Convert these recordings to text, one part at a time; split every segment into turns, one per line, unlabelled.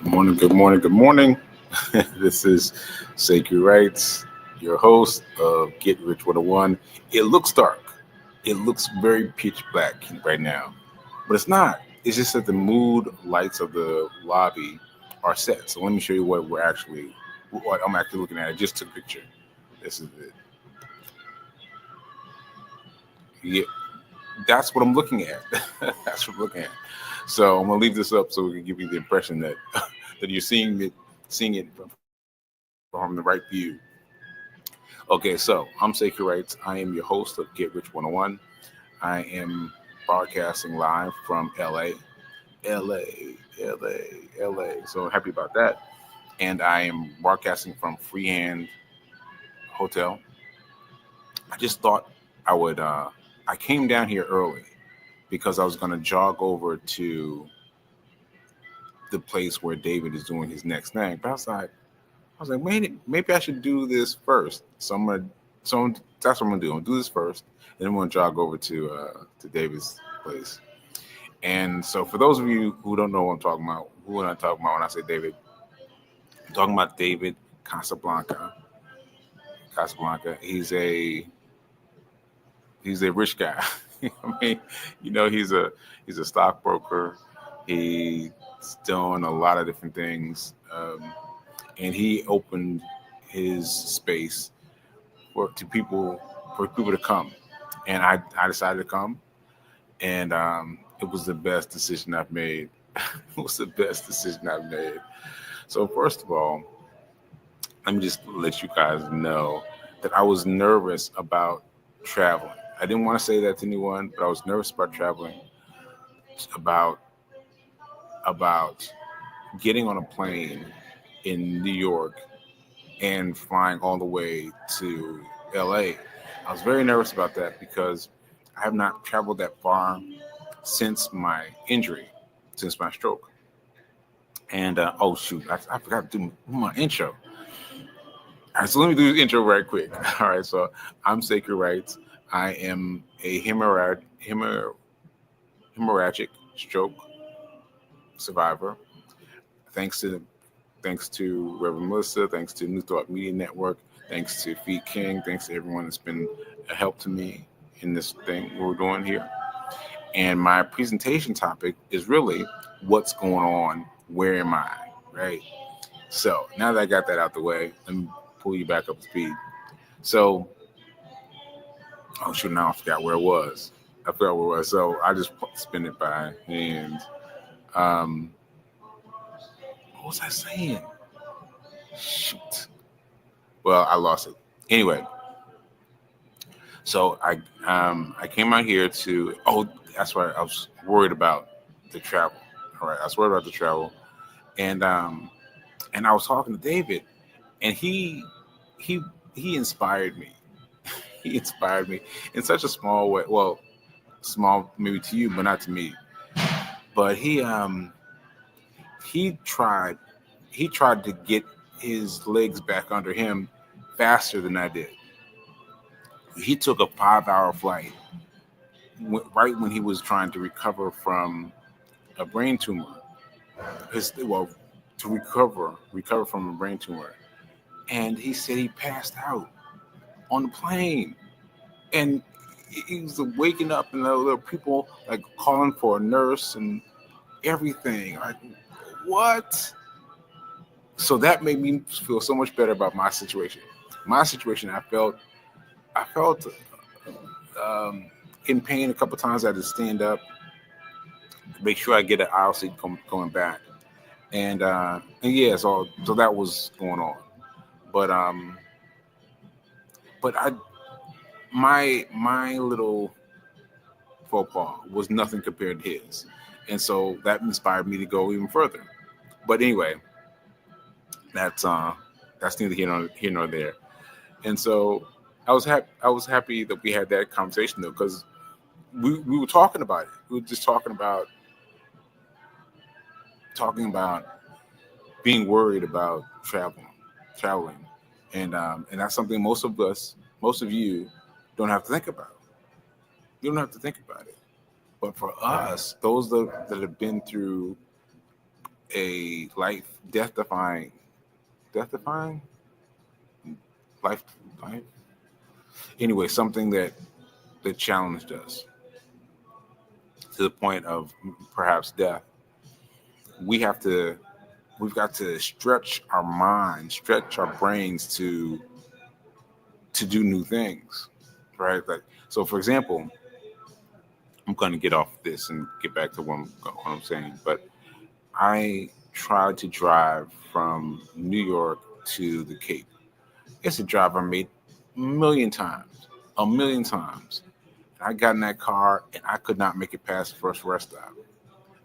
morning, good morning, good morning. This is Sekouwrites, Writes, your host of Get Rich 101. It looks dark. It looks very pitch black right now, but it's not. It's just that the mood lights of the lobby are set. So let me show you what I'm actually looking at. I just took a picture. This is it. Yeah, that's what I'm looking at. That's what I'm looking at. So I'm gonna leave this up so we can give you the impression that that you're seeing it from the right view. Okay, so I'm Sekouwrites. Writes. I am your host of Get Rich 101. I am broadcasting live from LA. So happy about that. And I am broadcasting from Freehand Hotel. I just thought I came down here early because I was going to jog over to the place where David is doing his next thing. But I was like, maybe I should do this first. So that's what I'm gonna do. I'm gonna do this first, and then I'm gonna jog over to David's place. And so, for those of you who don't know what I'm talking about, who am I talking about when I say David? I'm talking about David Casablanca. Casablanca. He's a rich guy. I mean, he's a stockbroker. He's done a lot of different things. And he opened his space for people to come, and I decided to come, and it was the best decision I've made. It was the best decision I've made. So first of all, let me just let you guys know that I was nervous about traveling. I didn't want to say that to anyone, but I was nervous about traveling, about about getting on a plane in New York and flying all the way to LA. I was very nervous about that because I have not traveled that far since my injury, since my stroke. And oh shoot, I forgot to do my intro. All right, so let me do the intro right quick. All right, so I'm Sekouwrites. Writes. I am a hemorrhagic stroke survivor. Thanks to Reverend Melissa, thanks to New Thought Media Network, thanks to Feet King, thanks to everyone that's been a help to me in this thing we're doing here. And my presentation topic is really what's going on, where am I, right? So now that I got that out the way, let me pull you back up to speed. So, oh shoot, now I forgot where it was. So I just spin it by hand. What was I saying? Shoot. Well, I lost it. Anyway, so I came out here to. Oh, that's why I was worried about the travel. All right, I was worried about the travel, and I was talking to David, and he he inspired me. He inspired me in such a small way. Well, small maybe to you, but not to me. But he tried to get his legs back under him faster than I did. He took a 5-hour flight right when he was trying to recover from a brain tumor. To recover from a brain tumor, and he said he passed out on the plane, and he was waking up, and there were people like calling for a nurse and everything. Like, what? So that made me feel so much better about my situation. I felt in pain a couple times. I had to stand up, make sure I get an aisle seat going back, and yeah, so that was going on. But I my little faux pas was nothing compared to his, and so that inspired me to go even further. But anyway, that's neither here nor there. And so I was happy that we had that conversation though, because we were talking about it. We were just talking about being worried about traveling, and that's something most of you don't have to think about. You don't have to think about it. But for us, those that have been through a death-defying, life, life. Anyway, something that challenged us to the point of perhaps death. We've got to stretch our minds, stretch our brains to do new things, right? Like, so for example, I'm going to get off this and get back to what I'm saying, but I tried to drive from New York to the Cape. It's a drive I made a million times. I got in that car and I could not make it past the first rest stop.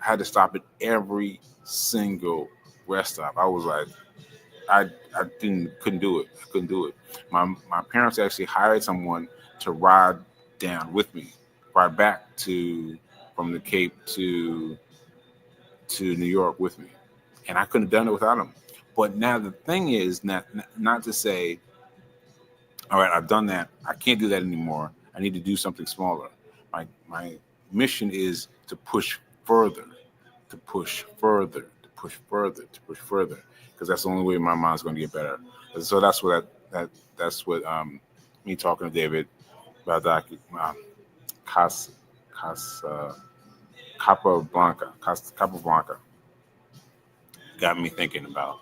I had to stop at every single rest stop. I was like, I couldn't do it. I couldn't do it. My parents actually hired someone to ride down with me, ride back from the Cape to New York with me, and I couldn't have done it without them. But now the thing is, not to say, all right, I've done that. I can't do that anymore. I need to do something smaller. My mission is to push further, because that's the only way my mind's going to get better. And so that's what me talking to David about Capablanca got me thinking about.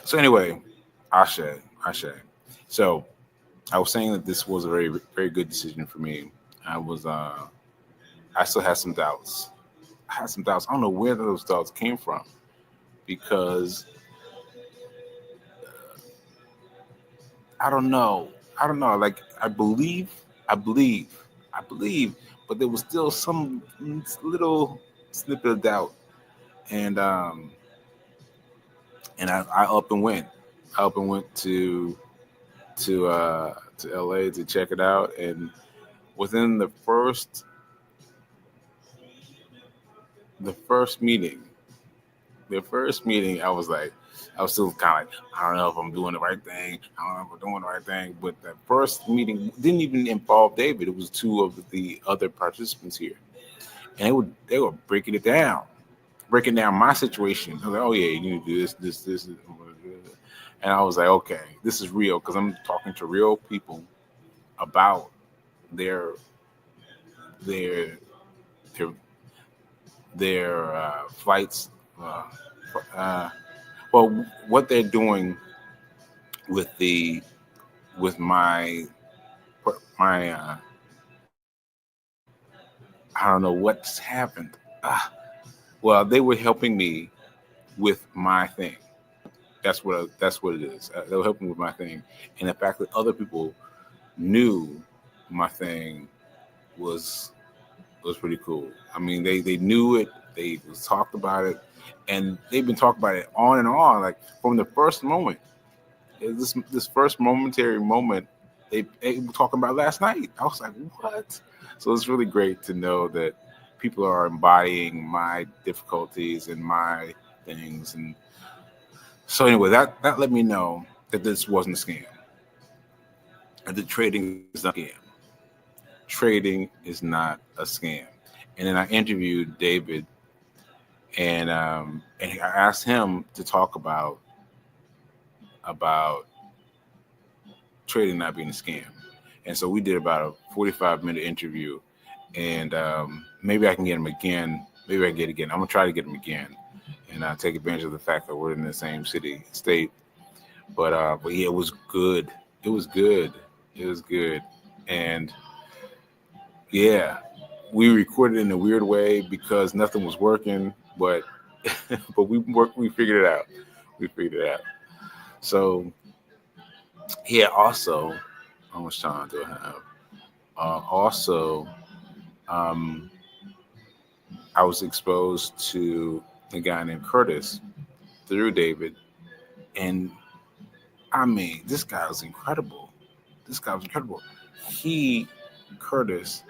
So anyway, Ashe. So I was saying that this was a very, very good decision for me. I still had some doubts. I don't know where those doubts came from, because I don't know. Like, I believe, but there was still some little snippet of doubt, and I up and went. To LA to check it out, and within the first meeting, I was still kind of like, I don't know if I'm doing the right thing. But that first meeting didn't even involve David. It was two of the other participants here, and they were breaking down my situation. I was like, oh yeah, you need to do this. And I was like, okay, this is real, because I'm talking to real people about their flights. Well, what they're doing with my I don't know what's happened. Well, they were helping me with my thing. That's what it is. They were helping with my thing, and the fact that other people knew my thing was pretty cool. I mean, they knew it. They talked about it, and they've been talking about it on and on, like from the first moment. This first momentary moment they were talking about last night. I was like, what? So it's really great to know that people are embodying my difficulties and my things. And so anyway, that let me know that this wasn't a scam. And the trading is not a scam. Trading is not a scam. And then I interviewed David, and I asked him to talk about trading not being a scam. And so we did about a 45-minute interview, and maybe I can get him again. Maybe I can get it again. I'm gonna try to get him again, and take advantage of the fact that we're in the same state. But yeah, it was good. It was good. And yeah, we recorded in a weird way because nothing was working, but we figured it out. So yeah, also, how much time do I have? I was exposed to a guy named Curtis through David, and I mean, this guy was incredible. Curtis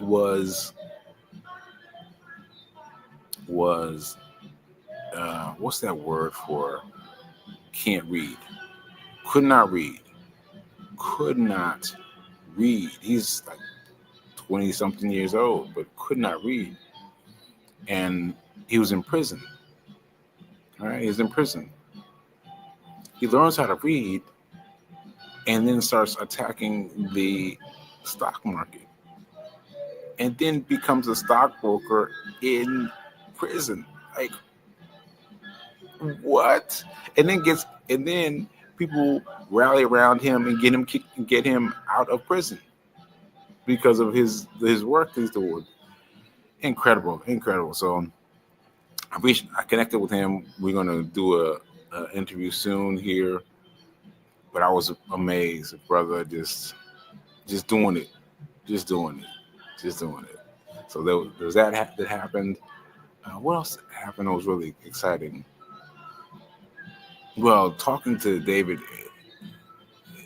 was what's that word for can't read? Could not read. He's like 20 something years old, but could not read. And he was in prison. All right, he's in prison. He learns how to read and then starts attacking the stock market and then becomes a stockbroker in prison. Like, what? And then people rally around him and get him out of prison because of his work he's doing. Incredible. So I connected with him. We're gonna do a interview soon here. But I was amazed, brother. Just doing it, just doing it, just doing it. So there was that happened. What else happened that was really exciting? Well, talking to David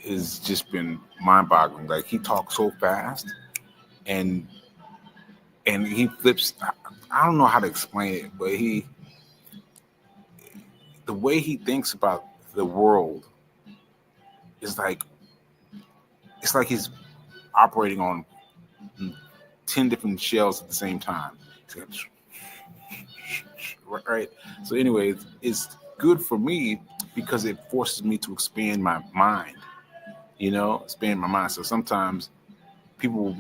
has just been mind-boggling. Like, he talks so fast, and he flips. I don't know how to explain it, but the way he thinks about the world is like, it's like he's operating on 10 different shells at the same time. Right. So anyway, it's good for me because it forces me to expand my mind. Expand my mind. So sometimes people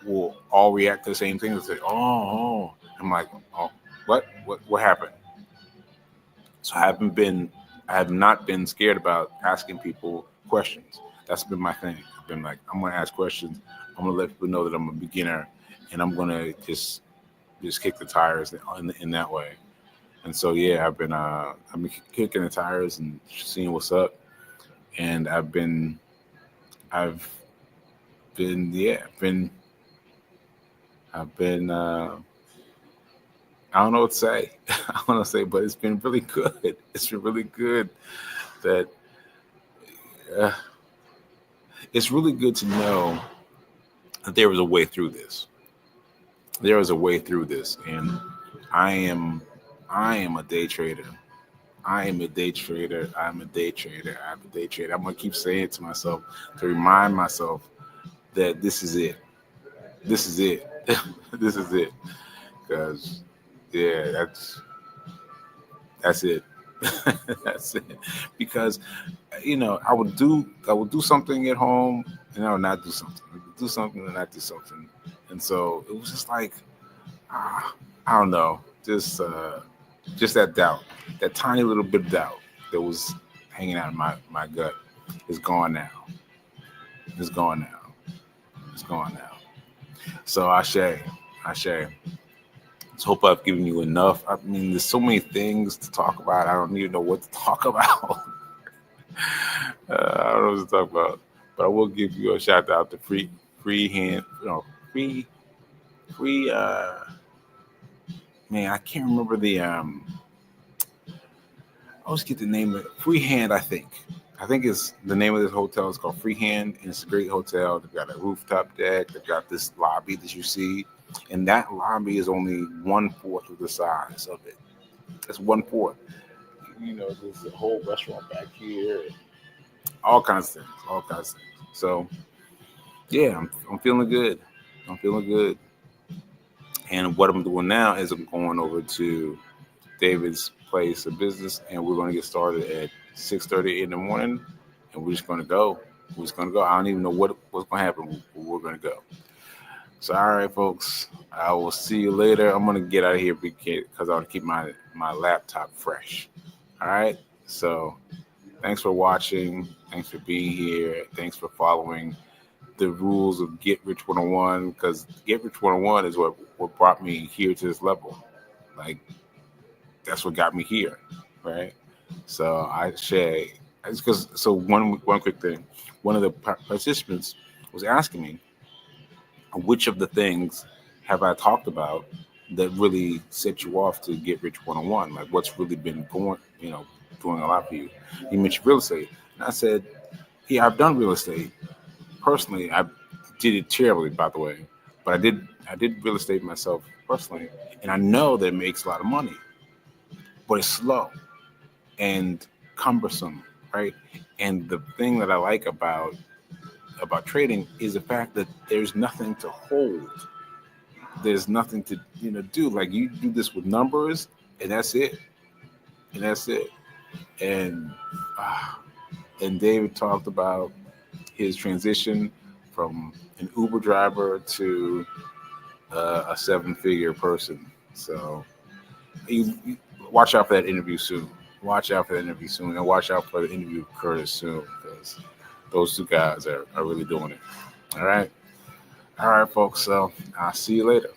will all react to the same thing and say, "Oh." I'm like, "Oh, what happened?" So I have not been scared about asking people questions. That's been my thing. I've been like, I'm gonna ask questions. I'm gonna let people know that I'm a beginner, and I'm gonna just kick the tires in that way. And so yeah, I've been kicking the tires and seeing what's up, and I've been yeah, I've been I don't know what to say. I don't know what to say, but it's been really good. It's been really good that uh, it's really good to know that there was a way through this. There is a way through this, and I am a day trader. I am a day trader. I'm a day trader. I'm a day trader. I'm gonna keep saying it to myself to remind myself that this is it. This is it. This is it. Because yeah, that's it. That's it. Because I would do something at home and I would not do something. I would do something and not do something. And so it was just like I don't know, just that doubt, that tiny little bit of doubt that was hanging out in my gut is gone now. It's gone now. It's gone now. So Ashe. Let's hope I've given you enough. I mean, there's so many things to talk about. I don't even know what to talk about. I don't know what to talk about. But I will give you a shout out to free man, I can't remember I always get the name of it. Freehand, I think. I think it's the name of this hotel is called Freehand, and it's a great hotel. They've got a rooftop deck. They've got this lobby that you see, and that lobby is only 1/4 of the size of it. It's 1/4. There's a whole restaurant back here, all kinds of things. So, yeah, I'm feeling good. I'm feeling good. And what I'm doing now is I'm going over to David's place of business, and we're going to get started at 6:30 in the morning, and we're just going to go. I don't even know what's going to happen, but we're going to go. So, all right, folks, I will see you later. I'm going to get out of here because I want to keep my laptop fresh. All right. So, thanks for watching. Thanks for being here. Thanks for following the rules of Get Rich 101, because Get Rich 101 is what brought me here to this level. Like, that's what got me here, right? So so one quick thing. One of the participants was asking me, which of the things have I talked about that really set you off to Get Rich 101? Like, what's really been doing a lot for you? You mentioned real estate, and I said, yeah, I've done real estate. Personally, I did it terribly, by the way, but I did real estate myself personally, and I know that it makes a lot of money, but it's slow and cumbersome, right? And the thing that I like about trading is the fact that there's nothing to hold. There's nothing to do. Like, you do this with numbers, and that's it. And that's it. And David talked about his transition from an Uber driver to a 7-figure person. So you watch out for that interview soon. Watch out for that interview soon, and watch out for the interview with Curtis soon, because those two guys are really doing it. All right, folks. So I'll see you later.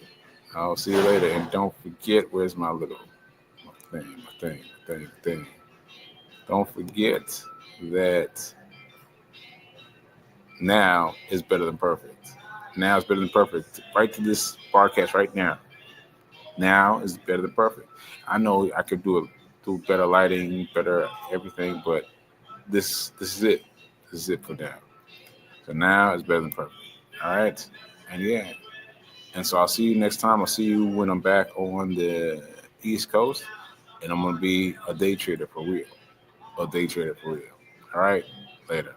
And don't forget, where's my thing. Don't forget that now is better than perfect. Now is better than perfect. Right to this broadcast right now. Now is better than perfect. I know I could do better lighting, better everything, but this is it. This is it for now. So now is better than perfect. All right, and yeah, and so I'll see you next time. I'll see you when I'm back on the East Coast, and I'm gonna be a day trader for real. All right, later.